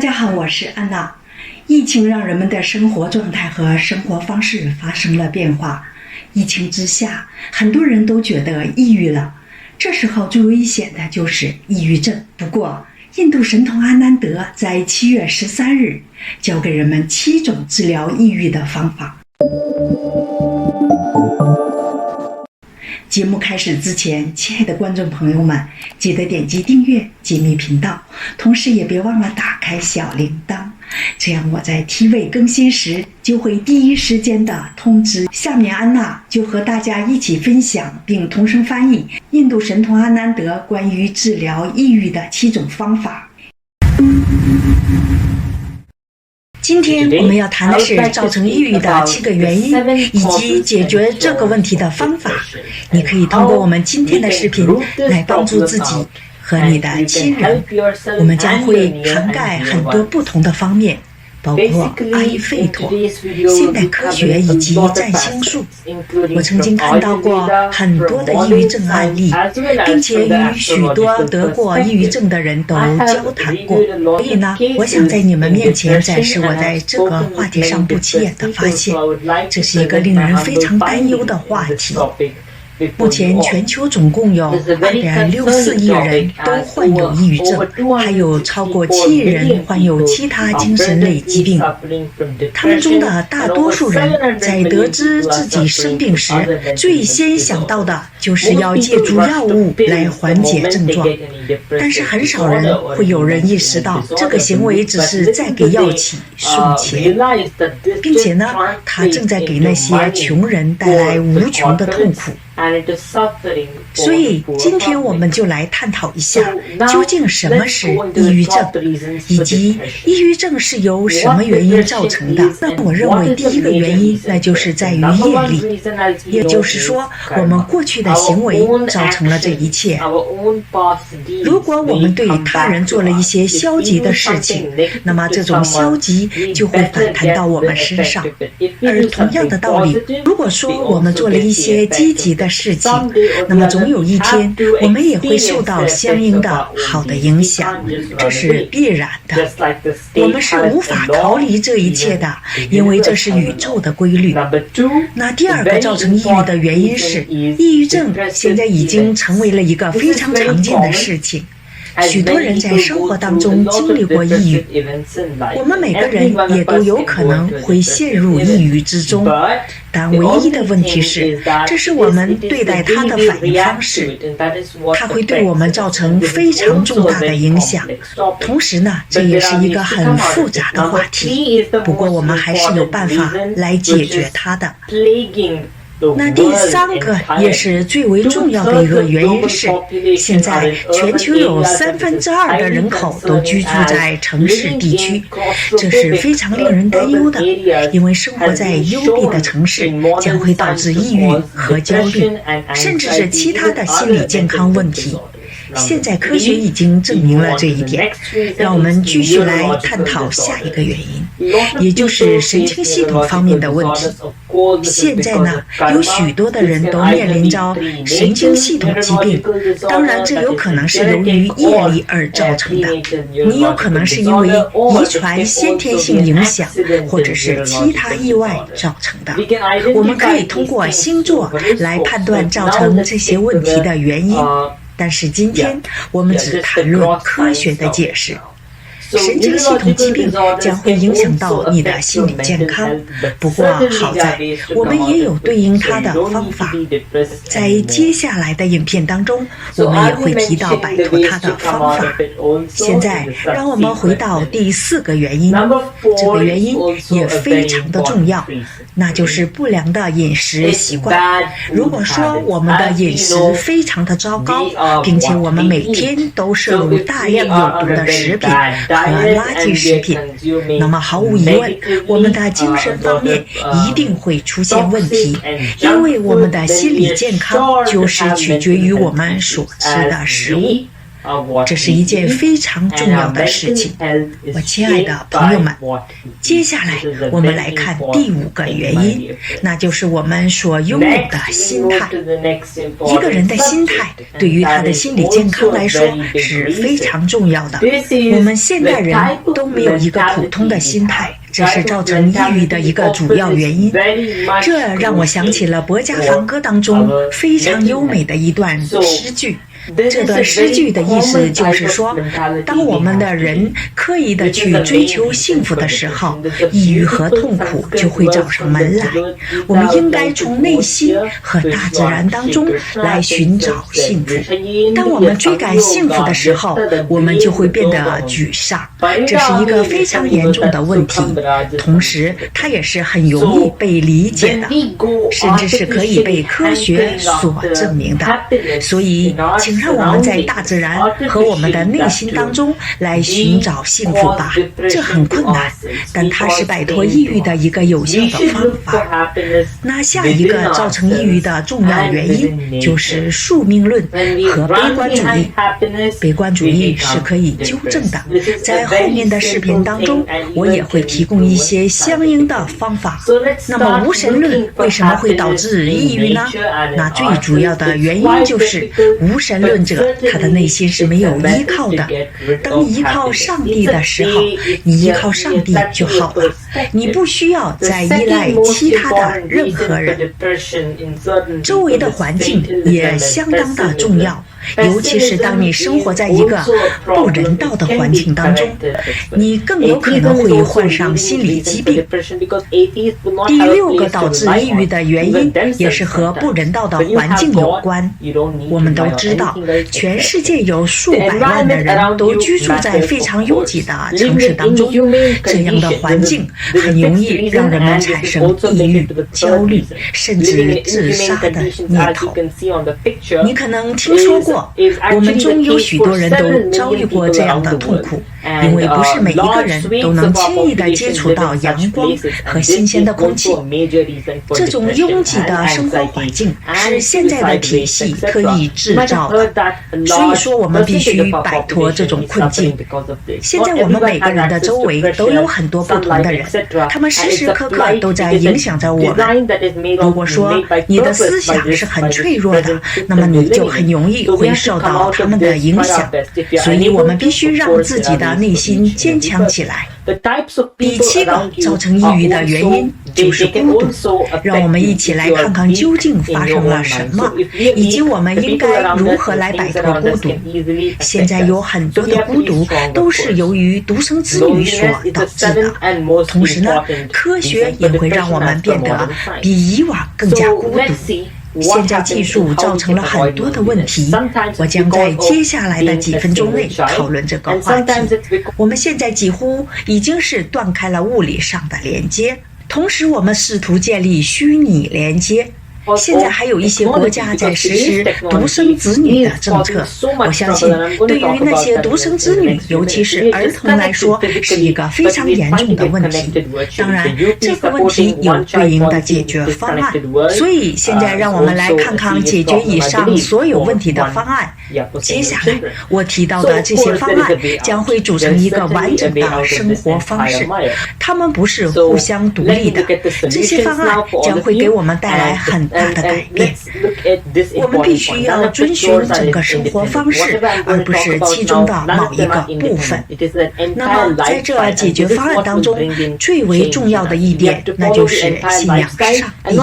家好，我是安娜。疫情让人们的生活状态和生活方式发生了变化。疫情之下，很多人都觉得抑郁了，这时候最危险的就是抑郁症。不过，印度神童阿南德在7月13日教给人们7种治疗抑郁的方法。节目开始之前，亲爱的观众朋友们，记得点击订阅解密频道，同时也别忘了打开小铃铛，这样我在 T 位更新时就会第一时间的通知。下面安娜就和大家一起分享并同声翻译印度神童阿南德关于治疗抑郁的7种方法。今天我们要谈的是造成抑郁的7个原因，以及解决这个问题的方法。你可以通过我们今天的视频来帮助自己和你的亲人。我们将会涵盖很多不同的方面，包括阿育吠陀、现代科学以及占星术。我曾经看到过很多的抑郁症案例，并且与许多得过抑郁症的人都交谈过。所以呢，我想在你们面前展示我在这个话题上不起眼的发现。这是一个令人非常担忧的话题。目前全球总共有2.64亿人都患有抑郁症，还有超过7亿人患有其他精神类疾病。他们中的大多数人在得知自己生病时，最先想到的就是要借助药物来缓解症状。但是很少人会有人意识到，这个行为只是在给药企送钱，并且呢，他正在给那些穷人带来无穷的痛苦。所以今天我们就来探讨一下，究竟什么是抑郁症，以及抑郁症是由什么原因造成的。那我认为第一个原因，那就是在于业力，也就是说我们过去的行为造成了这一切。如果我们对他人做了一些消极的事情，那么这种消极就会反弹到我们身上。而同样的道理，如果说我们做了一些积极的事情，那么总有一天我们也会受到相应的好的影响，这是必然的。我们是无法逃离这一切的，因为这是宇宙的规律。那第二个造成抑郁的原因是，抑郁症现在已经成为了一个非常常见的事情。许多人在生活当中经历过抑郁，我们每个人也都有可能会陷入抑郁之中，但唯一的问题是，这是我们对待它的反应方式，它会对我们造成非常重大的影响。同时呢，这也是一个很复杂的话题，不过我们还是有办法来解决它的。那第3个也是最为重要的一个原因是，现在全球有2/3的人口都居住在城市地区，这是非常令人担忧的，因为生活在幽闭的城市将会导致抑郁和焦虑，甚至是其他的心理健康问题。现在科学已经证明了这一点。让我们继续来探讨下一个原因，也就是神经系统方面的问题。现在呢，有许多的人都面临着神经系统疾病，当然这有可能是由于业力而造成的，你有可能是因为遗传先天性影响，或者是其他意外造成的。我们可以通过星座来判断造成这些问题的原因，但是今天我们只谈论科学的解释。神经系统疾病将会影响到你的心理健康，不过好在我们也有对应它的方法。在接下来的影片当中，我们也会提到摆脱它的方法。现在让我们回到第4个原因，这个原因也非常的重要，那就是不良的饮食习惯。如果说我们的饮食非常的糟糕，并且我们每天都摄入大量有毒的食品和垃圾食品，那么毫无疑问，我们的精神方面一定会出现问题，因为我们的心理健康就是取决于我们所吃的食物。这是一件非常重要的事情。我亲爱的朋友们，接下来我们来看第5个原因，那就是我们所拥有的心态。一个人的心态对于他的心理健康来说是非常重要的。我们现代人都没有一个普通的心态，这是造成抑郁的一个主要原因。这让我想起了《博家梵歌》当中非常优美的一段诗句。这段诗句的意思就是说，当我们的人刻意的去追求幸福的时候，抑郁和痛苦就会找上门来。我们应该从内心和大自然当中来寻找幸福。当我们追赶幸福的时候，我们就会变得沮丧，这是一个非常严重的问题，同时它也是很容易被理解的，甚至是可以被科学所证明的。所以请让我们在大自然和我们的内心当中来寻找幸福吧。这很困难，但它是摆脱抑郁的一个有效的方法。那下一个造成抑郁的重要原因就是宿命论和悲观主义。悲观主义是可以纠正的，在后面的视频当中我也会提供一些相应的方法。那么无神论为什么会导致抑郁呢？那最主要的原因就是无神论者他的内心是没有依靠的。当依靠上帝的时候，你依靠上帝就好了，你不需要再依赖其他的任何人。周围的环境也相当的重要，尤其是当你生活在一个不人道的环境当中，你更有可能会患上心理疾病。第6个导致抑郁的原因也是和不人道的环境有关。我们都知道，全世界有数百万的人都居住在非常拥挤的城市当中，这样的环境很容易让人们产生抑郁、焦虑，甚至自杀的念头。你可能听说过，我们中有许多人都遭遇过这样的痛苦，因为不是每一个人都能轻易地接触到阳光和新鲜的空气。这种拥挤的生活环境是现在的体系特意制造的，所以说我们必须摆脱这种困境。现在我们每个人的周围都有很多不同的人，他们时时刻刻都在影响着我们。如果说你的思想是很脆弱的，那么你就很容易会受到他们的影响，所以我们必须让自己的内心坚强起来。第7个造成抑郁的原因就是孤独。让我们一起来看看究竟发生了什么，以及我们应该如何来摆脱孤独。现在有很多的孤独都是由于独生子女所导致的，同时呢，科学也会让我们变得比以往更加孤独。现在技术造成了很多的问题，我将在接下来的几分钟内讨论这个话题。我们现在几乎已经是断开了物理上的连接，同时我们试图建立虚拟连接。现在还有一些国家在实施独生子女的政策，我相信对于那些独生子女，尤其是儿童来说，是一个非常严重的问题。当然，这个问题有对应的解决方案，所以现在让我们来看看解决以上所有问题的方案。接下来我提到的这些方案将会组成一个完整的生活方式，它们不是互相独立的。这些方案将会给我们带来很大的改变。我们必须要遵循整个生活方式，而不是其中的某一个部分。那么在这解决方案当中，最为重要的一点，那就是信仰上帝。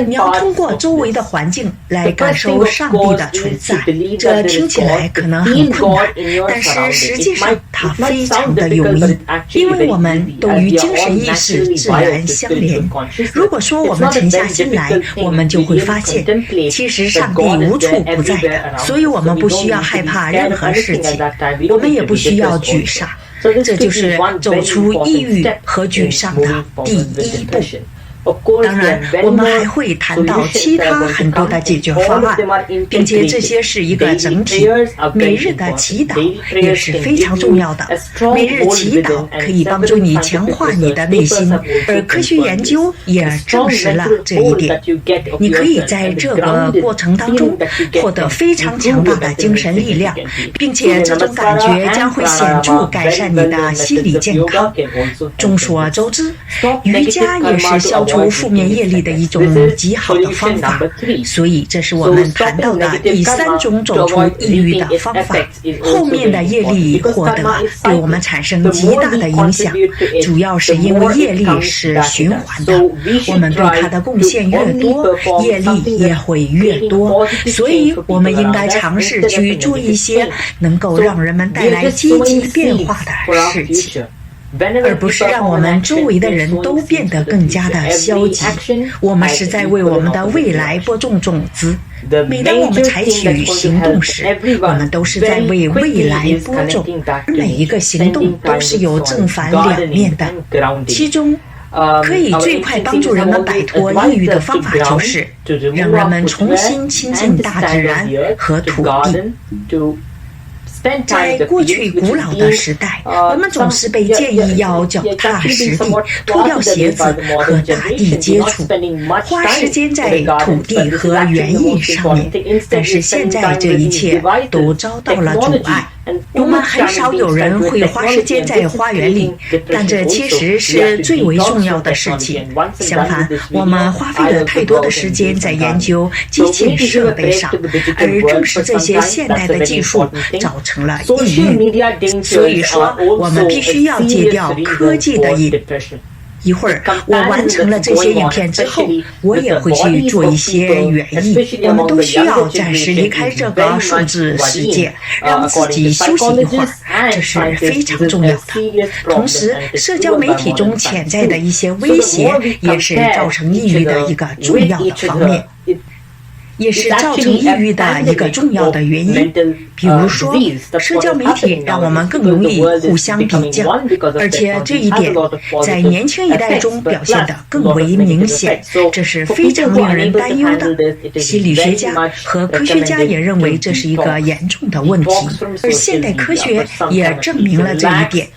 你要通过周围的环境来感受上帝的存在。这听起来可能很困难，但是实际上它非常的容易，因为我们都与精神意识自然相连。如果说我们沉下心来，我们就会发现，其实上帝无处不在的，所以我们不需要害怕任何事情，我们也不需要沮丧。这就是走出抑郁和沮丧的第1步。当然，我们还会谈到其他很多的解决方案，并且这些是一个整体。每日的祈祷也是非常重要的。每日祈祷可以帮助你强化你的内心，而科学研究也证实了这一点。你可以在这个过程当中获得非常强大的精神力量，并且这种感觉将会显著改善你的心理健康。众所周知，瑜伽也是消除负面业力的一种极好的方法，所以这是我们谈到的第3种走出抑郁的方法。后面的业力获得对我们产生极大的影响，主要是因为业力是循环的，我们对它的贡献越多，业力也会越多，所以我们应该尝试去做一些能够让人们带来积极变化的事情，而不是让我们周围的人都变得更加的消极。我们是在为我们的未来播种种子。每当我们采取行动时，我们都是在为未来播种，而每一个行动都是有正反两面的。其中可以最快帮助人们摆脱抑郁的方法就是让人们重新亲近大自然和土地。在过去古老的时代，我们总是被建议要脚踏实地，脱掉鞋子和大地接触，花时间在土地和园艺上面。但是现在这一切都遭到了阻碍。我们很少有人会花时间在花园里，但这其实是最为重要的事情。相反，我们花费了太多的时间在研究机器设备上，而正是这些现代的技术造成了抑郁。所以说，我们必须要戒掉科技的瘾。一会儿我完成了这些影片之后，我也会去做一些园艺。我们都需要暂时离开这个数字世界，让自己休息一会儿，这是非常重要的。同时，社交媒体中潜在的一些威胁也是造成抑郁的一个重要的方面，也是造成抑郁的一个重要的原因。比如说，社交媒体让我们更容易互相比较，而且这一点在年轻一代中表现得更为明显，这是非常令人担忧的。心理学家和科学家也认为这是一个严重的问题，而现代科学也证明了这一点。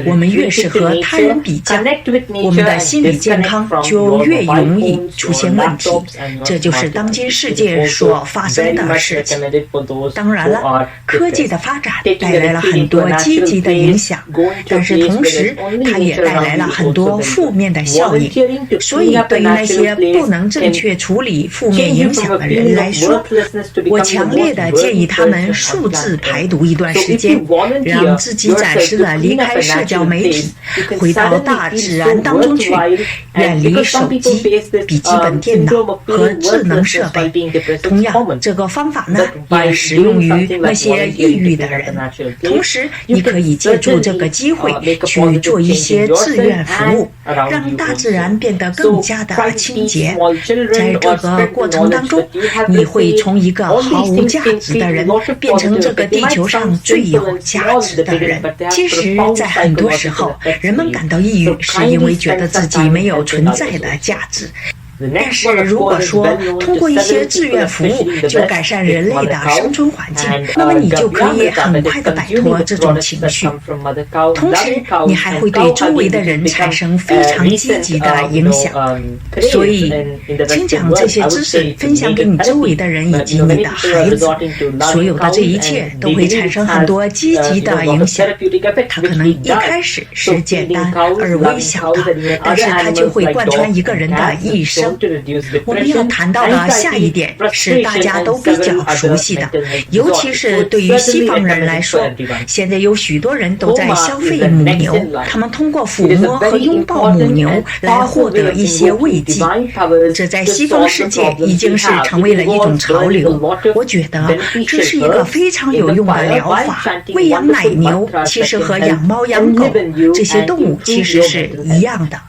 我们越是和他人比较，我们的心理健康就越容易出现问题，这就是当今世界所发生的事情。当然了，科技的发展带来了很多积极的影响，但是同时它也带来了很多负面的效应。所以对于那些不能正确处理负面影响的人来说，我强烈的建议他们数字排毒一段时间，让自己暂时的离开社交媒体，回到大自然当中去，远离手机、笔记本电脑和智能设备。同样，这个方法呢也适用于那些抑郁的人。同时，你可以借助这个机会去做一些志愿服务，让大自然变得更加的清洁。在这个过程当中，你会从一个毫无价值的人变成这个地球上最有价值的人。其实，在很多时候，人们感到抑郁是因为觉得自己没有存在的价值。但是如果说通过一些志愿服务就改善人类的生存环境，那么你就可以很快地摆脱这种情绪，同时你还会对周围的人产生非常积极的影响。所以请将这些知识分享给你周围的人以及你的孩子，所有的这一切都会产生很多积极的影响。它可能一开始是简单而微小的，但是它就会贯穿一个人的一生。我们要谈到的下一点是大家都比较熟悉的，尤其是对于西方人来说，现在有许多人都在消费母牛，他们通过抚摸和拥抱母牛来获得一些慰藉，这在西方世界已经是成为了一种潮流。我觉得这是一个非常有用的疗法。喂养奶牛其实和养猫养狗这些动物其实是一样的，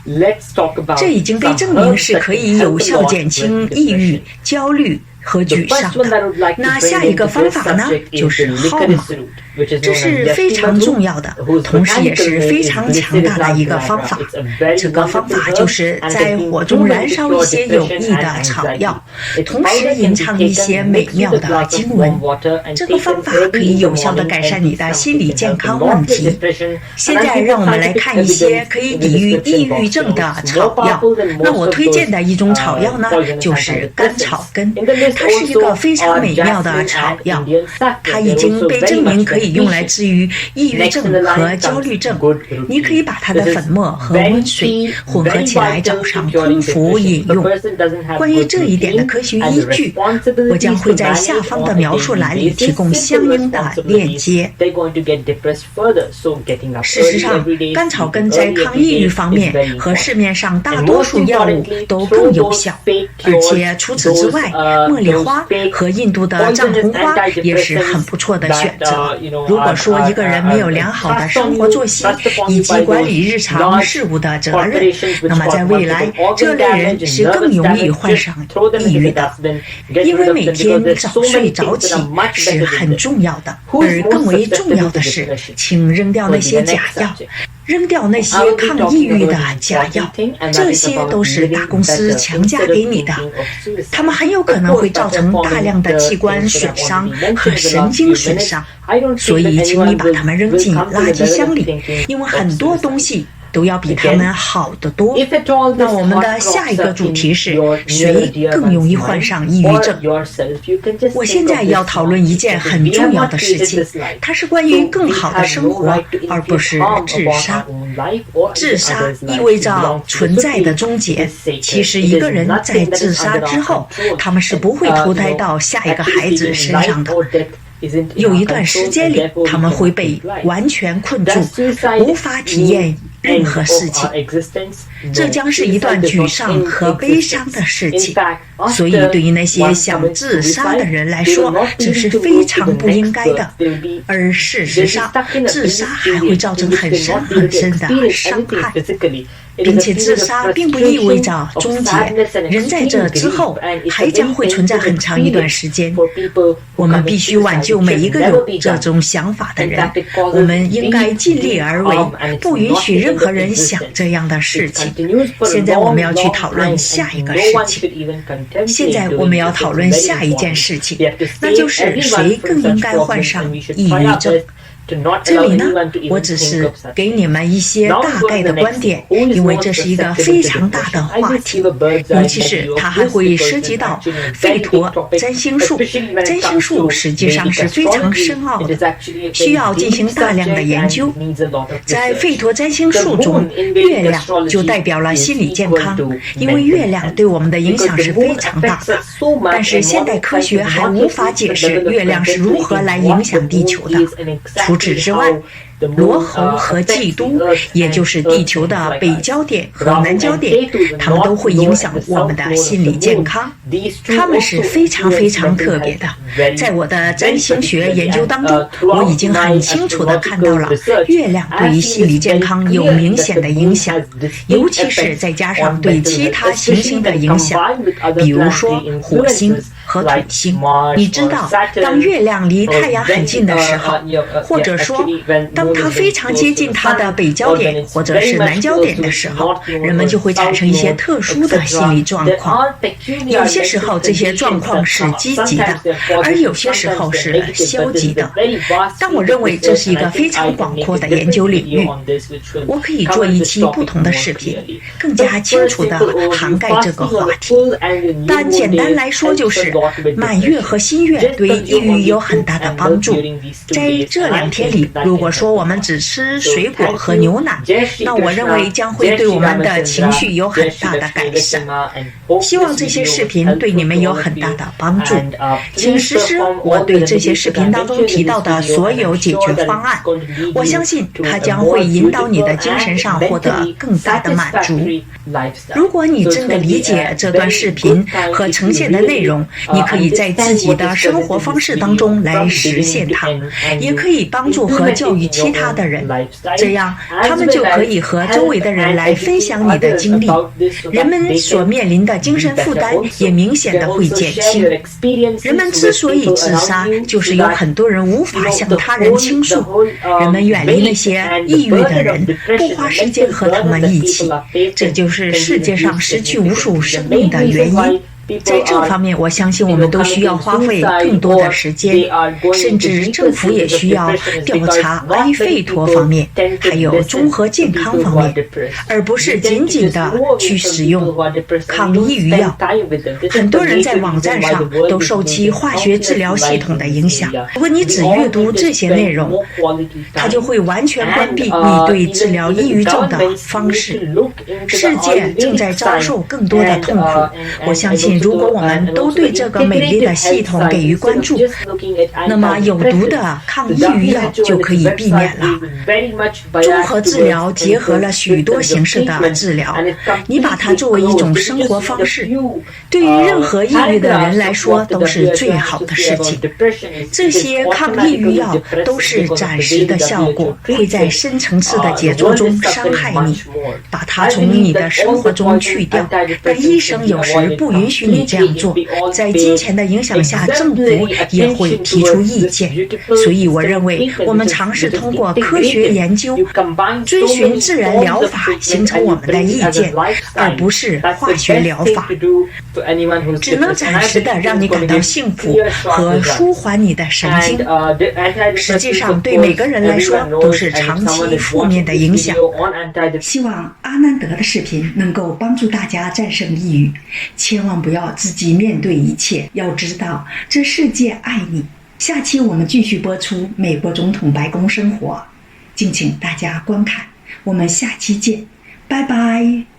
这已经被证明是可以有效减轻抑郁、焦虑和沮丧的。那下一个方法呢，就是号码。这是非常重要的，同时也是非常强大的一个方法。这个方法就是在火中燃烧一些有益的草药，同时吟唱一些美妙的经文。这个方法可以有效地改善你的心理健康问题。现在让我们来看一些可以抵御抑郁症的草药。那我推荐的一种草药呢，就是甘草根。它是一个非常美妙的草药，它已经被证明可以用来治愈抑郁症和焦虑症。你可以把它的粉末和温水混合起来，早上空腹饮用。关于这一点的科学依据，我将会在下方的描述栏里提供相应的链接。事实上，甘草根在抗抑郁方面和市面上大多数药物都更有效，而且除此之外，茉莉花和印度的藏红花也是很不错的选择。如果说一个人没有良好的生活作息以及管理日常事务的责任，那么在未来，这类人是更容易患上抑郁的。因为每天早睡早起是很重要的，而更为重要的是，请扔掉那些假药。扔掉那些抗抑郁的假药，这些都是大公司强加给你的，它们很有可能会造成大量的器官损伤和神经损伤，所以请你把它们扔进垃圾箱里，因为很多东西都要比他们好得多。那我们的下一个主题是谁更容易患上抑郁症？我现在要讨论一件很重要的事情，它是关于更好的生活，而不是自杀。自杀意味着存在的终结。其实一个人在自杀之后，他们是不会投胎到下一个孩子身上的。有一段时间里，他们会被完全困住，无法体验任何事情。这将是一段沮丧和悲伤的事情。所以对于那些想自杀的人来说，这是非常不应该的。而事实上，自杀还会造成很深很深的伤害。并且自杀并不意味着终结，人在这之后还将会存在很长一段时间。我们必须挽救每一个有这种想法的人，我们应该尽力而为，不允许任何人想这样的事情。现在我们要去讨论下一个事情。现在我们要讨论下一件事情，那就是谁更应该患上抑郁症。这里呢，我只是给你们一些大概的观点，因为这是一个非常大的话题，尤其是它还会涉及到吠陀占星术。占星术实际上是非常深奥的，需要进行大量的研究。在吠陀占星术中，月亮就代表了心理健康，因为月亮对我们的影响是非常大的。但是现代科学还无法解释月亮是如何来影响地球的。除此之外，罗喉和季都，也就是地球的北焦点和南焦点，它们都会影响我们的心理健康。它们是非常非常特别的。在我的占星学研究当中，我已经很清楚地看到了月亮对于心理健康有明显的影响，尤其是再加上对其他行星的影响，比如说火星和土星。你知道，当月亮离太阳很近的时候，或者说当它非常接近它的北焦点或者是南焦点的时候，人们就会产生一些特殊的心理状况。有些时候这些状况是积极的，而有些时候是消极的。但我认为这是一个非常广阔的研究领域，我可以做一期不同的视频，更加清楚地涵盖这个话题。但简单来说就是满月和新月对抑郁有很大的帮助。在这2天里，如果说我们只吃水果和牛奶，那我认为将会对我们的情绪有很大的改善。希望这些视频对你们有很大的帮助，请实施我对这些视频当中提到的所有解决方案。我相信它将会引导你的精神上获得更大的满足。如果你真的理解这段视频和呈现的内容，你可以在自己的生活方式当中来实现它，也可以帮助和教育其他的人，这样他们就可以和周围的人来分享你的经历，人们所面临的精神负担也明显的会减轻。人们之所以自杀，就是有很多人无法向他人倾诉，人们远离那些抑郁的人，不花时间和他们一起，这就是世界上失去无数生命的原因。在这方面，我相信我们都需要花费更多的时间，甚至政府也需要调查埃费托方面，还有综合健康方面，而不是仅仅的去使用抗抑郁药。很多人在网站上都受其化学治疗系统的影响，如果你只阅读这些内容，它就会完全关闭你对治疗抑郁症的方式。世界正在遭受更多的痛苦，我相信如果我们都对这个美丽的系统给予关注，那么有毒的抗抑郁药就可以避免了。综合治疗结合了许多形式的治疗，你把它作为一种生活方式，对于任何抑郁的人来说都是最好的事情。这些抗抑郁药都是暂时的效果，会在深层次的解作中伤害你，把它从你的生活中去掉，但医生有时不允许你这样做，在金钱的影响下，政府也会提出意见。所以我认为我们尝试通过科学研究，追寻自然疗法形成我们的意见，而不是化学疗法，只能暂时的让你感到幸福和舒缓你的神经，实际上对每个人来说都是长期负面的影响。希望阿南德的视频能够帮助大家战胜抑郁，千万不要自己面对一切，要知道这世界爱你。下期我们继续播出美国总统白宫生活，敬请大家观看，我们下期见，拜拜。